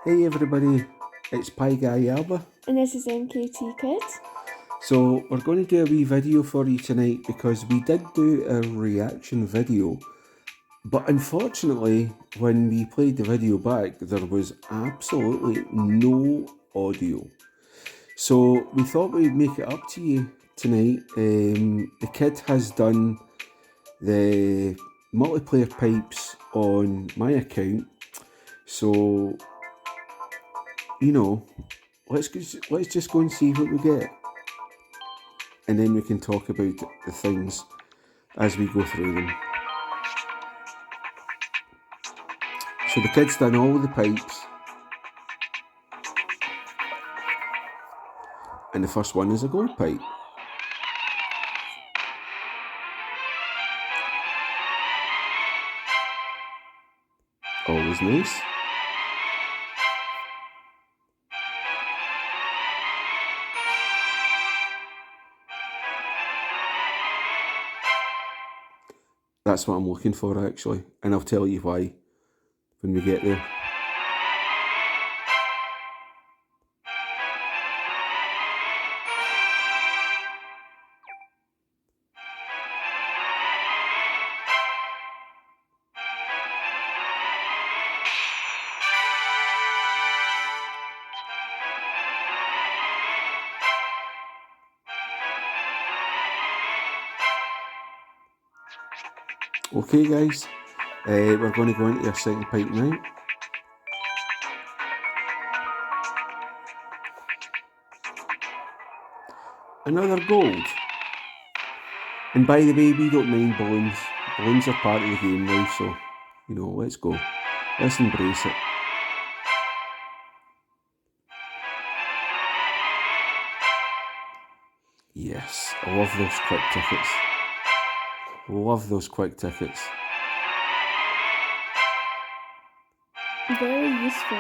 Hey everybody, it's Pie Guy Alba. And this is MKT Kid. So we're going to do a wee video for you tonight because we did do a reaction video, but unfortunately when we played the video back there was absolutely no audio. So we thought we'd make it up to you tonight. The kid has done the multiplayer pipes on my account, so let's just go and see what we get, and then we can talk about the things as we go through them. So the kid's done all the pipes, and the first one is a gold pipe. Always nice. That's what I'm looking for actually, and I'll tell you why when we get there. Okay guys, we're going to go into our second pipe now. Another gold. And by the way, we don't mind balloons. Balloons are part of the game now, so, let's go. Let's embrace it. Yes, I love those quick tickets. Love those quick tickets. Very useful.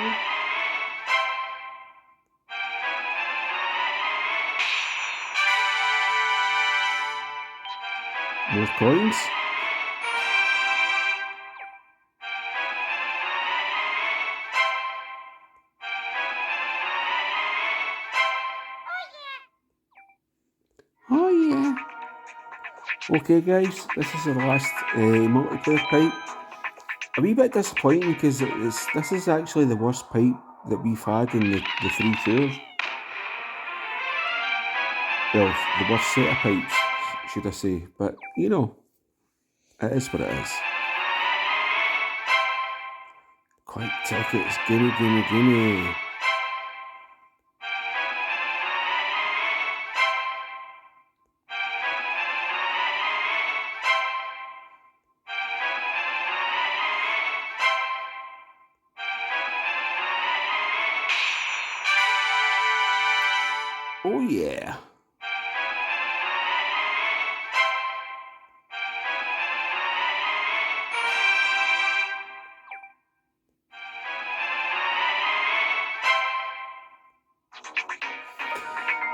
More coins. Oh yeah. Okay guys, this is our last multiplayer pipe. A wee bit disappointing because this is actually the worst pipe that we've had in the 3 tours. Well, the worst set of pipes, should I say. But, it is what it is. Quick tickets, gimme, gimme, gimme. Oh yeah.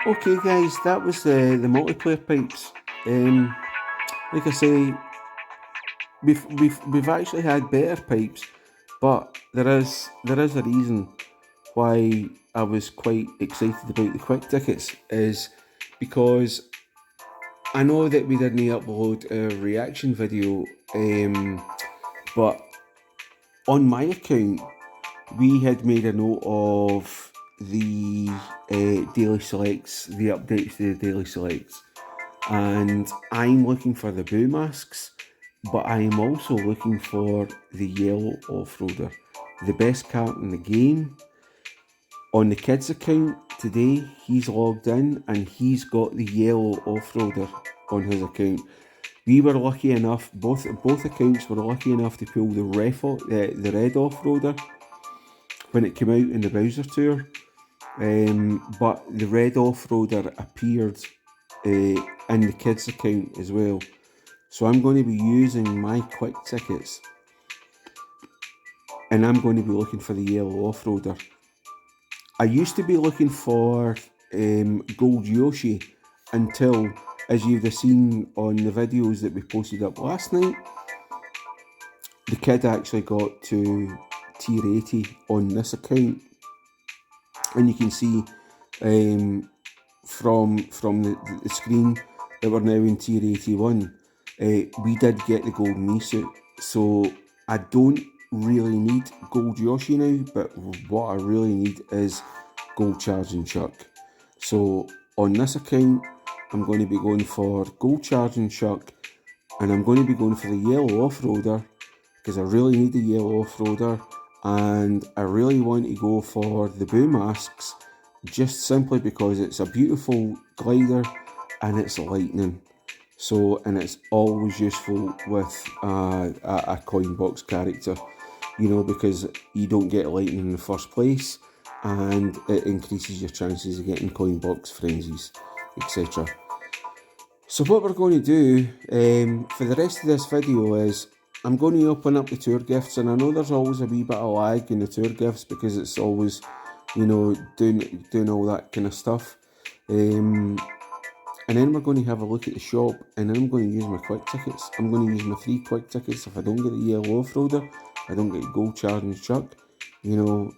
Okay guys, that was the multiplayer pipes. Like I say, we've actually had better pipes, but there is a reason why I was quite excited about the quick tickets, is because I know that we didn't upload a reaction video, but on my account we had made a note of the daily selects, the updates to the daily selects, and I'm looking for the boo masks, but I am also looking for the yellow Offroader, the best card in the game. On the kid's account today, he's logged in and he's got the yellow Offroader on his account. We were lucky enough, both accounts were lucky enough to pull the red Offroader when it came out in the Bowser Tour. But the red Offroader appeared in the kids account as well. So I'm going to be using my quick tickets and I'm going to be looking for the yellow Offroader. I used to be looking for Gold Yoshi until, as you've seen on the videos that we posted up last night, the kid actually got to tier 80 on this account. and you can see from the screen that we're now in tier 81. We did get the gold me suit, so I don't really need gold Yoshi now, but what I really need is gold charging Chuck. So on this account, I'm going to be going for gold charging Chuck, and I'm going to be going for the yellow Offroader because I really need the yellow Offroader, and I really want to go for the boo masks just simply because it's a beautiful glider and it's lightning. So, and it's always useful with a coin box character, because you don't get lightning in the first place, and it increases your chances of getting coin box frenzies, etc. So what we're going to do for the rest of this video is I'm going to open up the tour gifts, and I know there's always a wee bit of lag in the tour gifts because it's always, doing all that kind of stuff. And then we're going to have a look at the shop, and then I'm going to use my quick tickets. I'm going to use my 3 quick tickets. If I don't get the yellow Offroader, I don't get gold charging Chuck, we'll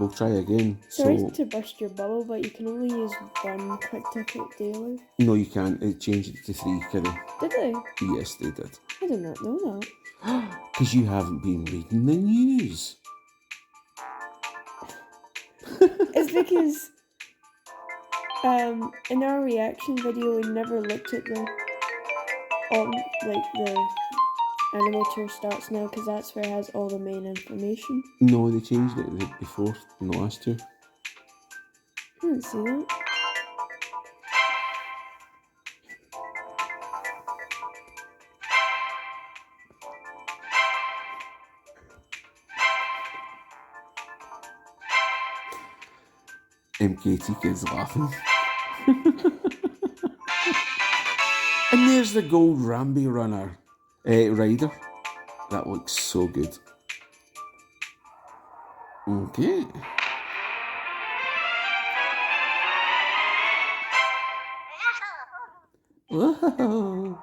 try again. Sorry to burst your bubble, but you can only use 1 quick ticket daily. No, you can't. It changed it to 3, kidding. Did they? Yes, they did. I did not know that. Because you haven't been reading the news. It's because in our reaction video we never looked at the animal tour starts now, because that's where it has all the main information. No, they changed it before in the last 2. I didn't see that. MKT kids laughing. And there's the gold Ramby rider. That looks so good. Okay. Whoa.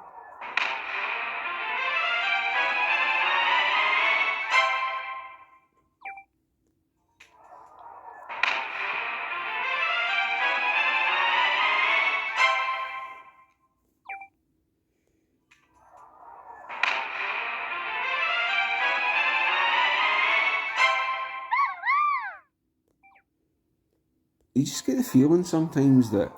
You just get the feeling sometimes that,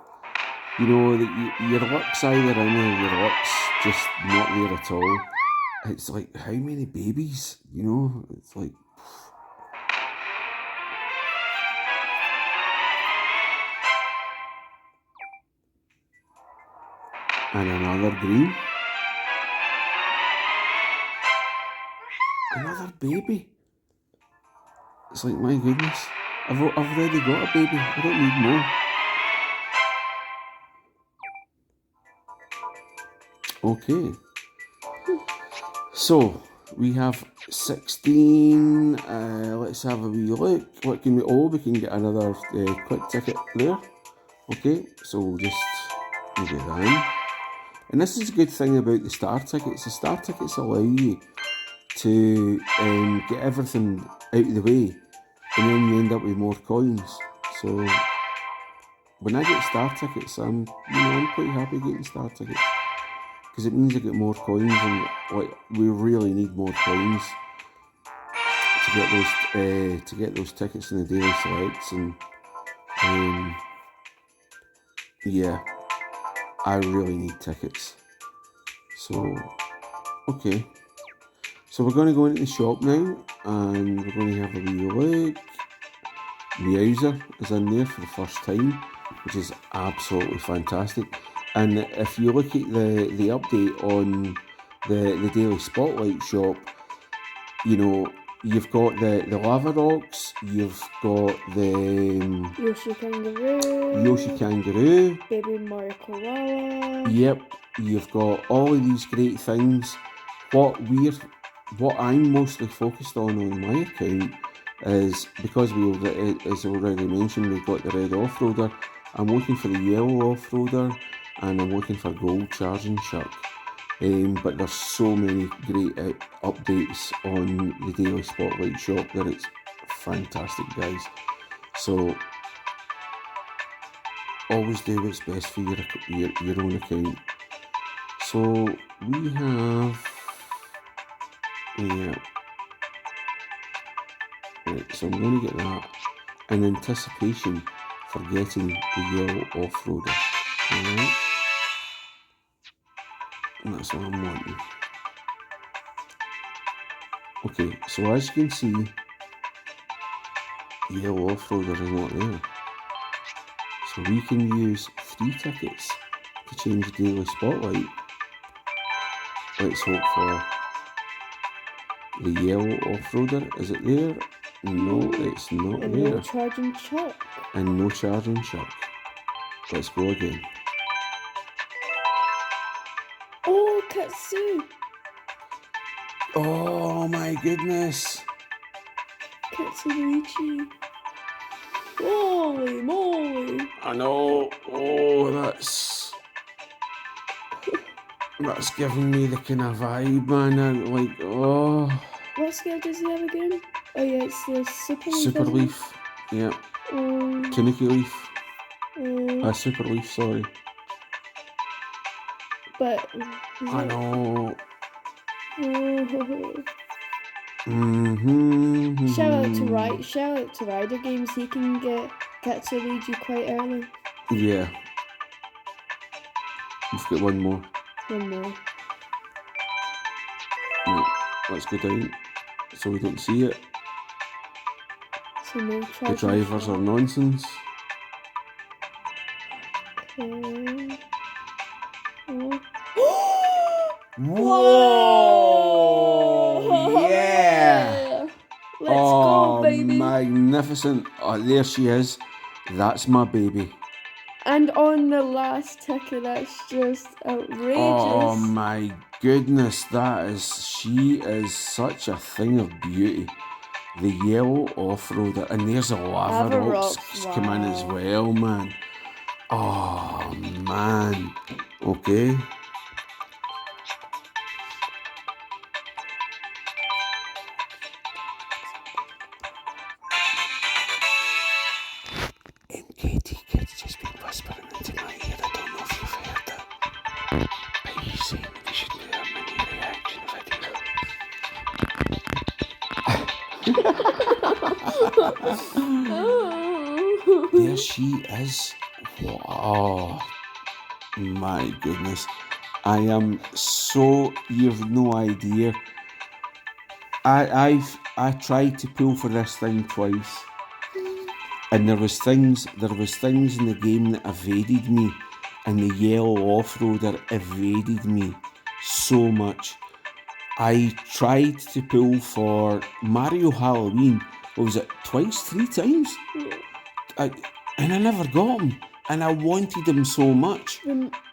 that your luck's either in or your luck's just not there at all. It's like, how many babies, It's like... And another green. Another baby. It's like, my goodness. I've already got a baby. I don't need more. Okay. So, we have 16. Let's have a wee look. What can we... Oh, we can get another quick ticket there. Okay, so we'll just do that. And this is a good thing about the star tickets. The star tickets allow you to get everything out of the way, and then you end up with more coins. So when I get star tickets, I'm quite happy getting star tickets because it means I get more coins, and we really need more coins to get those tickets in the daily selects. And yeah, I really need tickets. So okay. So we're going to go into the shop now, and we're going to have a wee look. Meowser is in there for the first time, which is absolutely fantastic. And if you look at the update on the Daily Spotlight shop, you've got the Lava Rocks, you've got the Yoshi Kangaroo, Baby Mario Koala. Yep, you've got all of these great things. What I'm mostly focused on my account is, because as already mentioned, we've got the red Offroader. I'm looking for the yellow Offroader, and I'm looking for gold charging Chuck. But there's so many great updates on the Daily Spotlight shop that it's fantastic, guys. So always do what's best for your own account. So we have, yeah, right, so I'm going to get that in anticipation for getting the yellow Offroader. Alright, and that's what I'm wanting. Okay, so as you can see, the yellow Offroader is not there. So we can use free tickets to change daily spotlight. Let's hope for the yellow Offroader. Is it there? No, it's not And there. no charging Chit. And no charging Chit. Let's go again. Oh, Katsu. Oh my goodness. Katsuichi. Holy moly. I know. Oh, that's giving me the kind of vibe, man. Like, oh. What scale does he have again? Oh yeah, it's the Super Leaf. Super isn't Leaf. Yeah. it? Tanuki Leaf. Uh, Super Leaf, sorry. but I know. Oh. Mm-hmm. Shout out to Rider Games. He can get Katsurugi quite early. Yeah. We've got one more. One more. Right, let's go down so we don't see it. So no The charging drivers Chit. are nonsense. Okay. Oh. Whoa! Yeah! Let's go, baby. Magnificent. Oh, there she is. That's my baby. And on the last ticket, that's just outrageous. Oh my goodness, she is such a thing of beauty. The yellow Offroader, and there's a lava rocks come in as well, man. Oh man. Okay. MKT Kid's just been whispering into my ear. I don't know if you've heard it. But he's saying we should do a mini reaction video. There she is. Oh my goodness. I am so, you've no idea. I tried to pull for this thing twice. And there was things in the game that evaded me, and the yellow Offroader evaded me so much. I tried to pull for Mario Halloween. What was it? Twice, 3 times? Yeah. And I never got him, and I wanted him so much.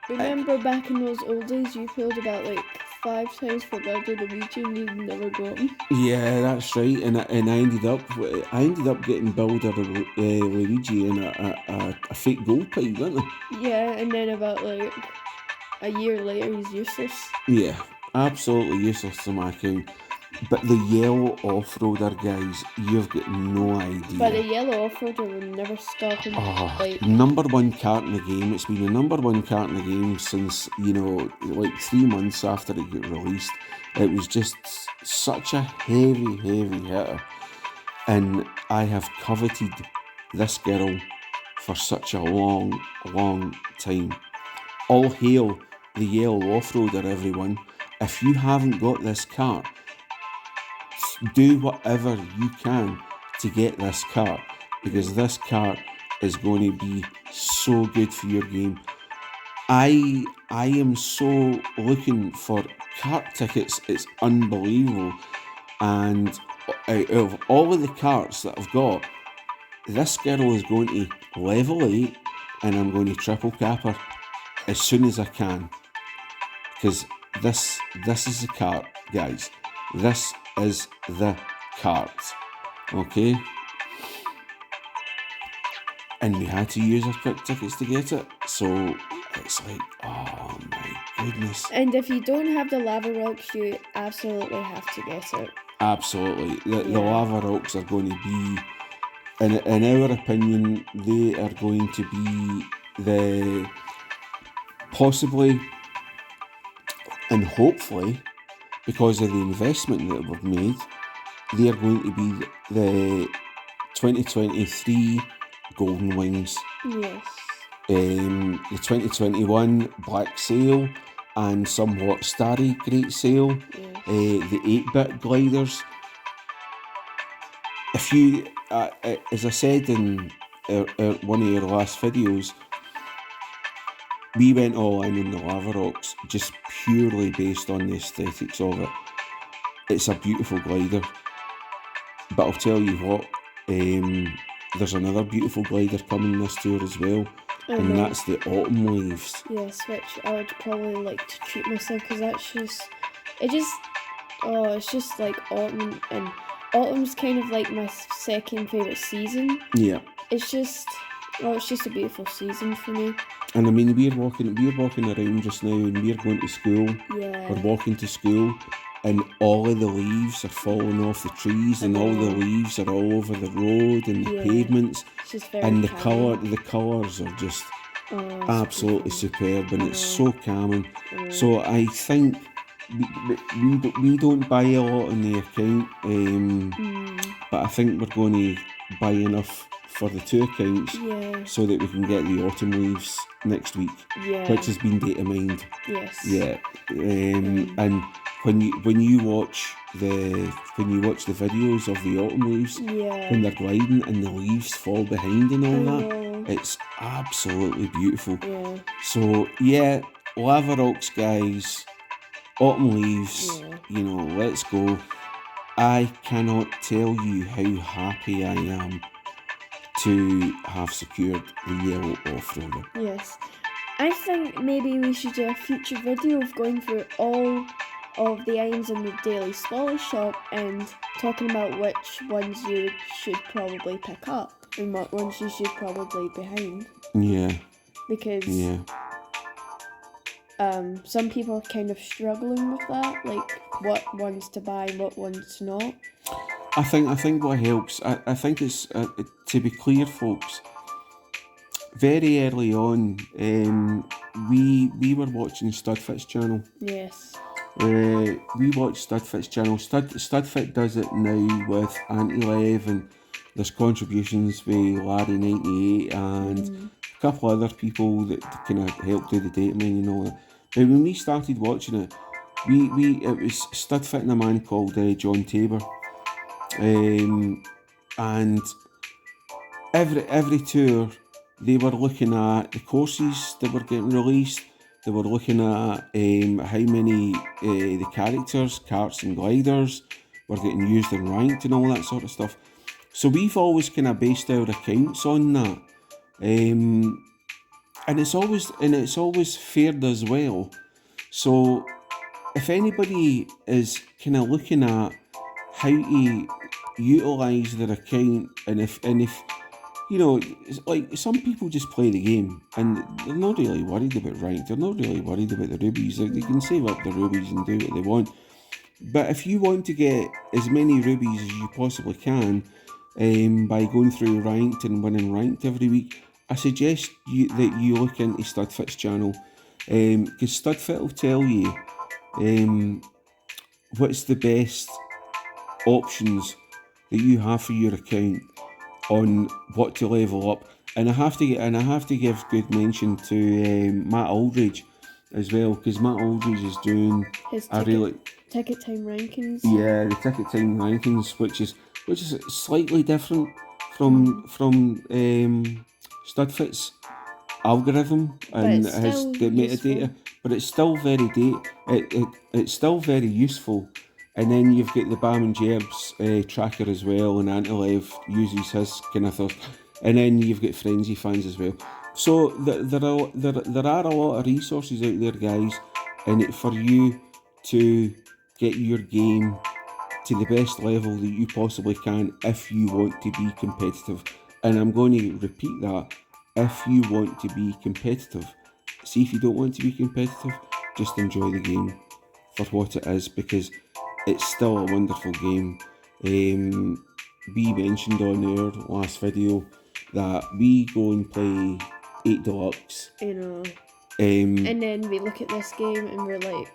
Remember back in those old days, you pulled about like 5 times for Builder Luigi and you never got him. Yeah, that's right. And I ended up getting Builder Luigi in a fake gold pipe, didn't I? Yeah, and then about like a year later, he's useless. Yeah, absolutely useless to my account. But the yellow Offroader, guys, you've got no idea. But the yellow Offroader will never stop him. Number 1 cart in the game. It's been the number 1 cart in the game since, like 3 months after it got released. It was just such a heavy hitter. And I have coveted this girl for such a long time. All hail the yellow Offroader, everyone. If you haven't got this cart, do whatever you can to get this cart, because this cart is going to be so good for your game. I am so looking for cart tickets, it's unbelievable. And out of all of the carts that I've got, this girl is going to level 8, and I'm going to triple cap her as soon as I can, because this is the cart, guys. This is the cart, okay? And we had to use our quick tickets to get it, so it's like, oh my goodness. And if you don't have the lava rocks, you absolutely have to get it. Absolutely. The lava rocks are going to be in our opinion, they are going to be the possibly and hopefully, because of the investment that we've made, they are going to be the 2023 Golden Wings, Yes. the 2021 Black Sail, and somewhat starry Great Sail, Yes. the 8-bit gliders. If you, as I said in one of your last videos, we went all in on the Lava Rocks just purely based on the aesthetics of it. It's a beautiful glider, but I'll tell you what, there's another beautiful glider coming this tour as well, and that's the Autumn Leaves. Yes, which I would probably like to treat myself, because that's just, it's just like autumn, and autumn's kind of like my second favourite season. Yeah. It's just a beautiful season for me. And I mean, we're walking around just now, and we're going to school. Yeah. We're walking to school, and all of the leaves are falling off the trees, and all the leaves are all over the road and the pavements. It's just very and the calming. colours are just absolutely superb, and it's so calming. So I think we don't buy a lot on the account, but I think we're going to buy enough for the 2 accounts, so that we can get the Autumn Leaves next week, which has been data mined. Yes. Yeah. And when you watch the videos of the Autumn Leaves, when they're gliding and the leaves fall behind and all that, it's absolutely beautiful. Yeah. So yeah, Lava Rocks, guys, Autumn Leaves, let's go. I cannot tell you how happy I am to have secured the yellow Offroader. Yes. I think maybe we should do a future video of going through all of the items in the Daily Scholar shop and talking about which ones you should probably pick up and what ones you should probably leave behind. Yeah. Because some people are kind of struggling with that, like what ones to buy and what ones not. I think what helps, I think it's, to be clear, folks, very early on, we were watching Studfit's channel. Yes. We watched Studfit's channel. Studfit does it now with Anti-Lev, and there's contributions with Larry98 and a couple other people that kind of help do the data mining and all that. But when we started watching it, it was Studfit and a man called John Tabor. And every tour they were looking at the courses that were getting released. They were looking at how many the characters, carts and gliders were getting used in ranked and all that sort of stuff. So we've always kind of based our accounts on that, and it's always fared as well. So if anybody is kind of looking at how to utilise their account, and if it's like some people just play the game and they're not really worried about ranked, they're not really worried about the rubies. They can save up the rubies and do what they want. But if you want to get as many rubies as you possibly can by going through ranked and winning ranked every week, I suggest that you look into Studfit's channel, because Studfit will tell you what's the best options that you have for your account on what to level up. And I have to give good mention to Matt Aldridge as well, because Matt Aldridge is doing his ticket time rankings. Yeah, the ticket time rankings, which is slightly different from Studfit's algorithm and his metadata, but it's still very it's still very useful. And then you've got the Bam and Jerbs tracker as well, and Antilev uses his kind of stuff. And then you've got Frenzy fans as well. So there are a lot of resources out there, guys, and for you to get your game to the best level that you possibly can if you want to be competitive. And I'm going to repeat that, if you want to be competitive. See, if you don't want to be competitive, just enjoy the game for what it is, because it's still a wonderful game. we mentioned on our last video that we go and play 8 Deluxe. You know. Um, And then we look at this game and we're like,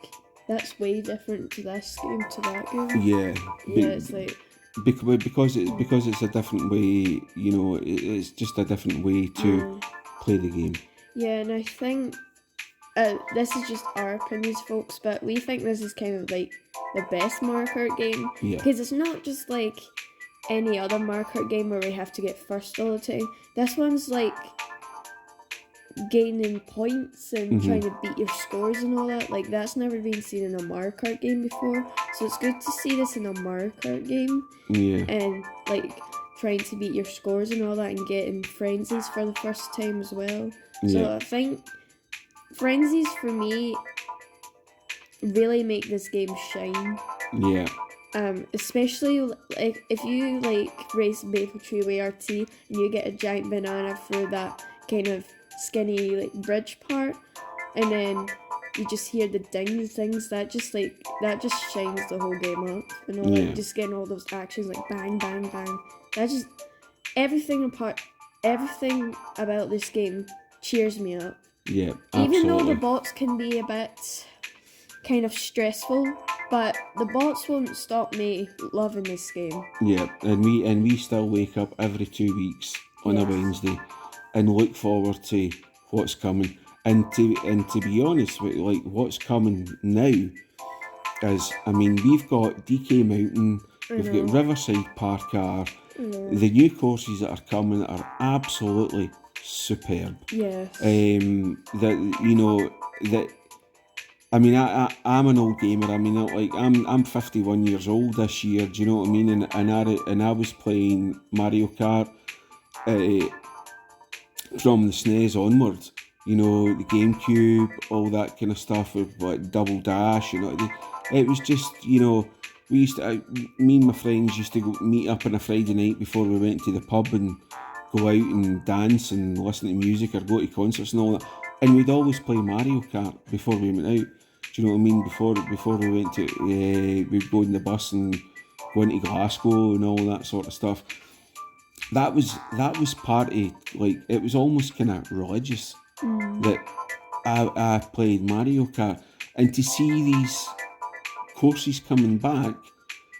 that's way different to this game to that game. yeah, It's like because it's a different way. It's just a different way to play the game. Yeah, and I think this is just our opinions, folks, but we think this is kind of like the best Mario Kart game because it's not just like any other Mario Kart game where we have to get first all the time. This one's like gaining points and trying to beat your scores and all that. Like, that's never been seen in a Mario Kart game before, so it's good to see this in a Mario Kart game. And like trying to beat your scores and all that and getting frenzies for the first time as well. So I think frenzies for me really make this game shine. Especially like if you like race Maple Treeway RT and you get a giant banana for that kind of skinny like bridge part, and then you just hear the dings that just shines the whole game up, and all like just getting all those actions like bang bang bang. That just everything about this game cheers me up. Absolutely. Even though the bots can be a bit kind of stressful, but the bots won't stop me loving this game. And we still wake up every 2 weeks on a Wednesday and look forward to what's coming. And to be honest with you, like what's coming now is, I mean, we've got DK Mountain, we've got Riverside Parkour. The new courses that are coming are absolutely superb. I mean, I'm an old gamer. I mean, like I'm 51 years old this year. Do you know what I mean? And I was playing Mario Kart from the SNES onwards. The GameCube, all that kind of stuff with like Double Dash. It was just we used to. Me and my friends used to go meet up on a Friday night before we went to the pub and go out and dance and listen to music or go to concerts and all that. And we'd always play Mario Kart before we went out. Do you know what I mean? Before we went to, we'd go in the bus and go into Glasgow and all that sort of stuff. That was part of, like, it was almost kind of religious that I played Mario Kart. And to see these courses coming back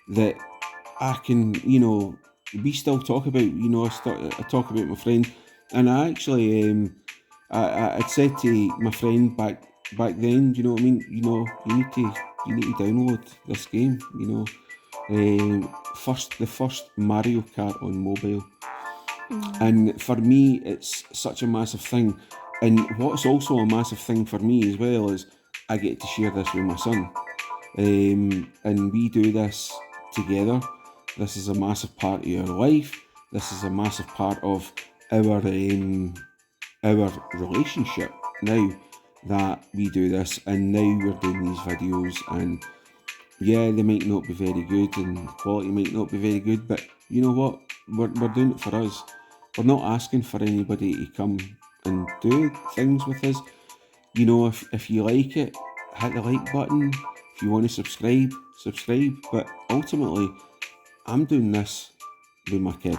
that I can, we still talk about, I talk about my friend, and I actually, I said to my friend back then, you know what I mean? You need to download this game. The first Mario Kart on mobile, and for me, it's such a massive thing. And what's also a massive thing for me as well is I get to share this with my son, and we do this together. This is a massive part of our life. This is a massive part of our relationship now that we do this, and now we're doing these videos, and they might not be very good and the quality might not be very good, but you know what, we're doing it for us. We're not asking for anybody to come and do things with us. If you like it, hit the like button. If you want to subscribe, but ultimately I'm doing this with my kid.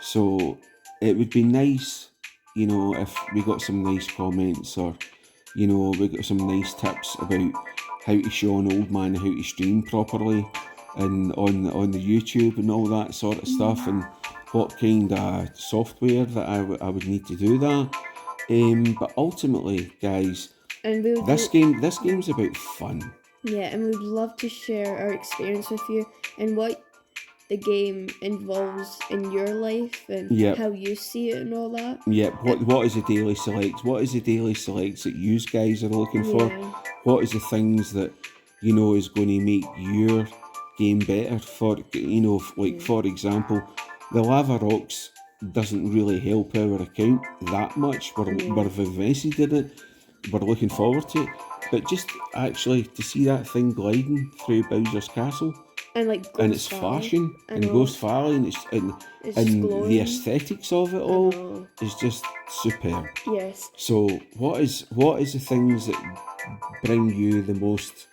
So it would be nice, if we got some nice comments, or we got some nice tips about how to show an old man how to stream properly and on the YouTube and all that sort of stuff, and what kind of software that I would need to do that. But ultimately, guys, this game's about fun. And we'd love to share our experience with you and what the game involves in your life and how you see it and all that. What is the daily selects? What is the daily selects that you guys are looking for? What is the things that is going to make your game better? For for example, the Lava Rocks doesn't really help our account that much. We're invested in it. We're looking forward to it. But just actually to see that thing gliding through Bowser's Castle, and it's flashing and Ghost Valley, and and the aesthetics of it all is just superb. So what is the things that bring you the most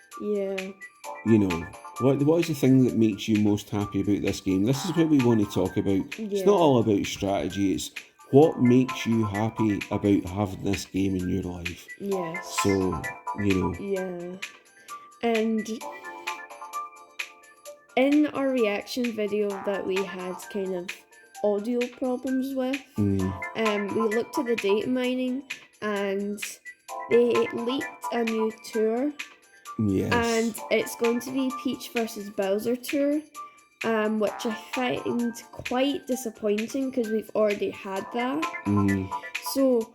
What is the thing that makes you most happy about this game? This is what we want to talk about. It's not Yeah. all about strategy. It's what makes you happy about having this game in your life. Yes. So, you know. Yeah. And in our reaction video that we had kind of audio problems with, we looked at the data mining and they leaked a new tour, Yes. and it's going to be Peach versus Bowser tour, which I find quite disappointing because we've already had that. So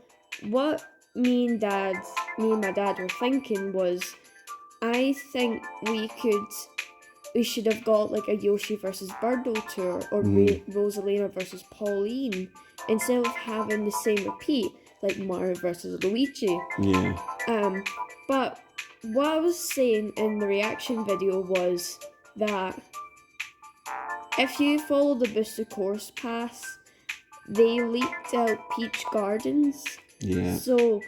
what me and my dad were thinking was, I think we should have got like a Yoshi versus Birdo tour, or Rosalina versus Pauline, instead of having the same repeat like Mario versus Luigi. Yeah. But what I was saying in the reaction video was that if you follow the boosted course pass, they leaked out Peach Gardens. Yeah. So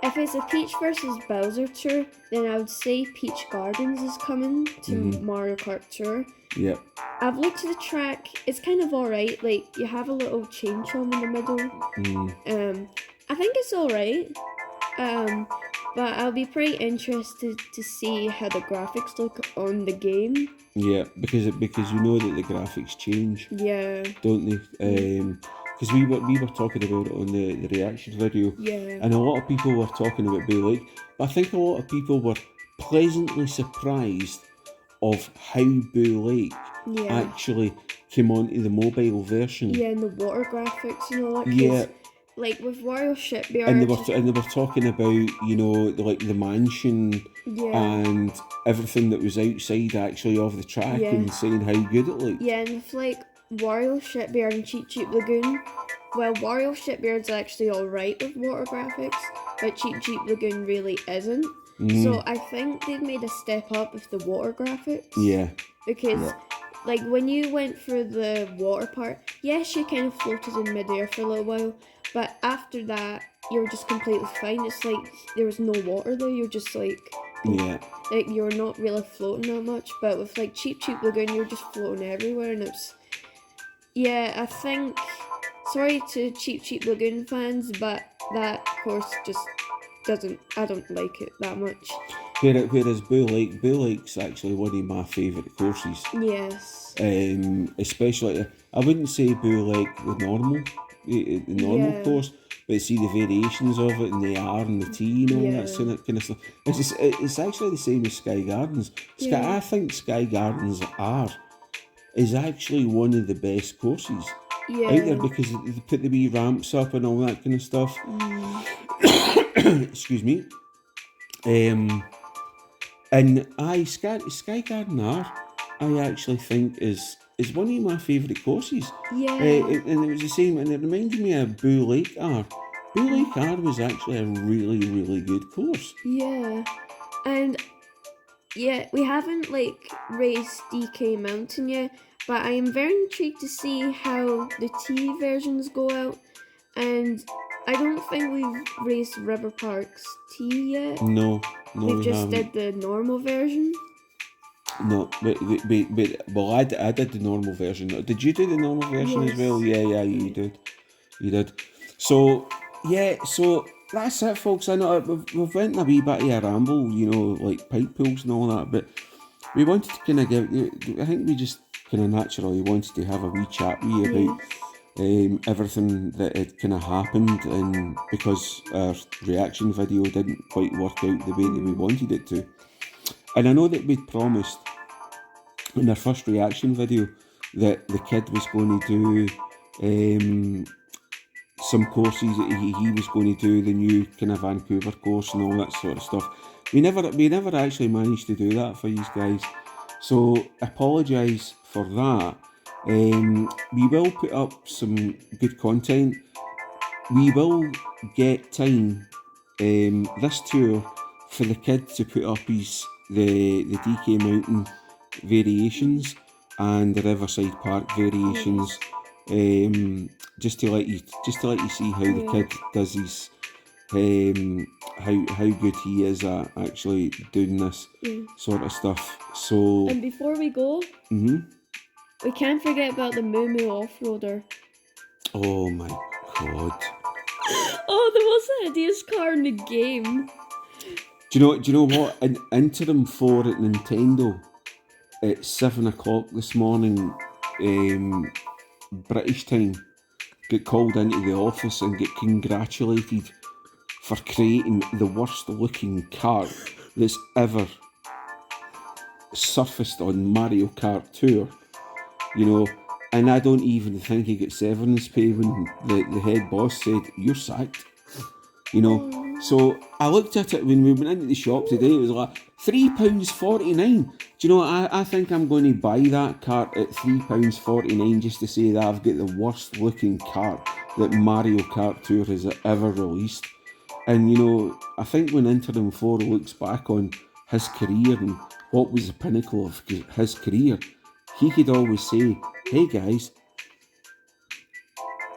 if it's a Peach versus Bowser tour, then I would say Peach Gardens is coming to Mario Kart Tour. Yep. I've looked at the track, it's kind of alright, like you have a little chain chomp in the middle. I think it's alright. But I'll be pretty interested to see how the graphics look on the game. Yeah, because you know that the graphics change. Yeah. Don't they? Because we were talking about it on the reaction video. Yeah. And a lot of people were talking about Blue Lake, but I think a lot of people were pleasantly surprised of how Blue Lake actually came onto the mobile version. Yeah, and the water graphics and all that. Yeah. Like with Wario Shipyard, and they were talking about, you know, like the mansion and everything that was outside actually of the track, and saying how good it looked. Yeah, and with like Wario Shipyard and Cheat Lagoon, well, Wario Shipyard's actually alright with water graphics, but Cheat Lagoon really isn't. So I think they've made a step up with the water graphics. Yeah. Because like when you went through the water part, yes, you kind of floated in midair for a little while, but after that, you were just completely fine. It's like there was no water there. You're just like, like you're not really floating that much. But with like Cheap Lagoon, you're just floating everywhere, and it's I think. Sorry to Cheap Lagoon fans, but that course just doesn't. I don't like it that much. Whereas Blue Lake's actually one of my favourite courses. Yes. Especially, I wouldn't say Blue Lake the normal course, but see the variations of it, and the R and the T and all that kind of stuff. It's actually the same as Sky Gardens. I think Sky Gardens R is actually one of the best courses out there, because they put the wee ramps up and all that kind of stuff. Excuse me. And Sky Garden R, I actually think is one of my favourite courses. Yeah. And it was the same, and it reminded me of Blue Lake R. Blue Lake R was actually a really, really good course. Yeah. And we haven't like raced DK Mountain yet, but I am very intrigued to see how the T versions go out. And I don't think we've raced River Park's T yet. No, we just haven't. did the normal version. No, but well, I did the normal version. Did you do the normal version as well? Yeah, you did. So that's it, folks. I know we've went a wee bit of a ramble, you know, like pipe pulls and all that, but we wanted to kind of I think we just kind of naturally wanted to have a wee chat with you about everything that had kind of happened, and because our reaction video didn't quite work out the way that we wanted it to. And I know that we'd promised in our first reaction video that the kid was going to do some courses, that he was going to do the new kind of Vancouver course and all that sort of stuff. We never actually managed to do that for you guys, so apologise for that. We will put up some good content. We will get time this tour for the kid to put up the DK Mountain variations and the Riverside Park variations, just to let you see how the kid does his how good he is at actually doing this sort of stuff. So, And before we go, we can't forget about the Moo Moo Offroader. oh my god. Oh, the most hideous car in the game. Do you know what? An interim for at Nintendo at 7 o'clock this morning, British time, get called into the office and get congratulated for creating the worst looking car that's ever surfaced on Mario Kart Tour. You know, and I don't even think he got severance pay when the head boss said, "You're sacked." You know, so I looked at it when we went into the shop today. It was like £3.49. Do you know? I think I'm going to buy that cart at £3.49 just to say that I've got the worst looking cart that Mario Kart Tour has ever released. And you know, I think when Interim 4 looks back on his career and what was the pinnacle of his career, he could always say, "Hey guys,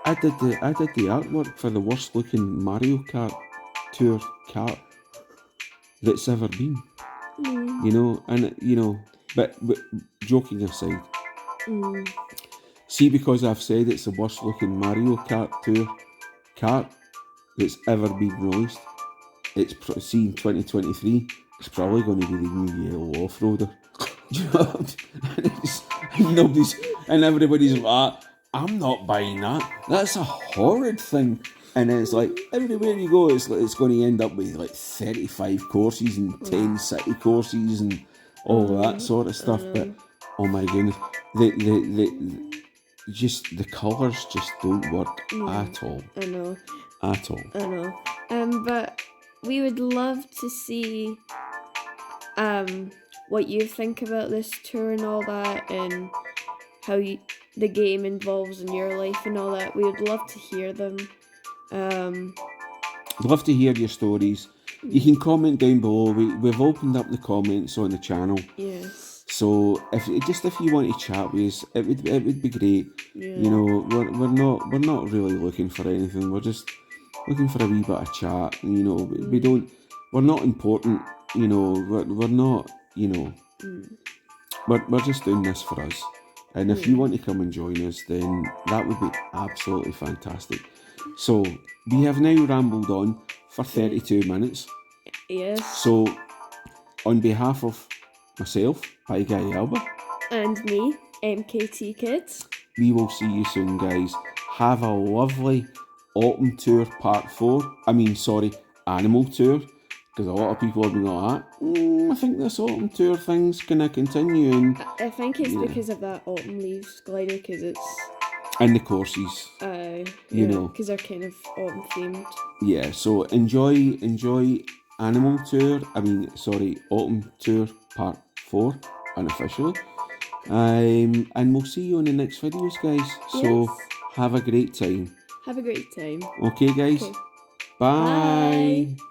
I did the artwork for the worst looking Mario Kart Tour kart that's ever been." You know, and you know, but joking aside, see, because I've said it's the worst looking Mario Kart Tour kart that's ever been released, it's see in 2023, it's probably going to be the new yellow Offroader. Do you know? And everybody's like, "I'm not buying that. That's a horrid thing." And then it's like everywhere you go, it's going to end up with like 35 courses and 10 city courses and all that sort of stuff. But oh my goodness, the colours just don't work at all. I know. At all. I know. But we would love to see what you think about this tour and all that, and how the game involves in your life and all that. We would love to hear them. I'd love to hear your stories. You can comment down below. We've opened up the comments on the channel. Yes. So if you want to chat with us, it would be great. Yeah. You know, we're not really looking for anything. We're just looking for a wee bit of chat. You know, we're not important. You know, we're not. You know, we're just doing this for us. And if you want to come and join us, then that would be absolutely fantastic. So we have now rambled on for 32 minutes. Yes. So on behalf of myself, Hi Guy Alba, and me, MKT Kids, we will see you soon, guys. Have a lovely autumn tour part 4. Animal tour. Because a lot of people have been like, I think this autumn tour thing's going to continue. And I think it's because of that autumn leaves glider, because it's... And the courses. You know. Because they're kind of autumn themed. Yeah, so enjoy autumn tour part 4, unofficially. And we'll see you in the next videos, guys. So have a great time. Have a great time. Okay, guys. Okay. Bye. Bye.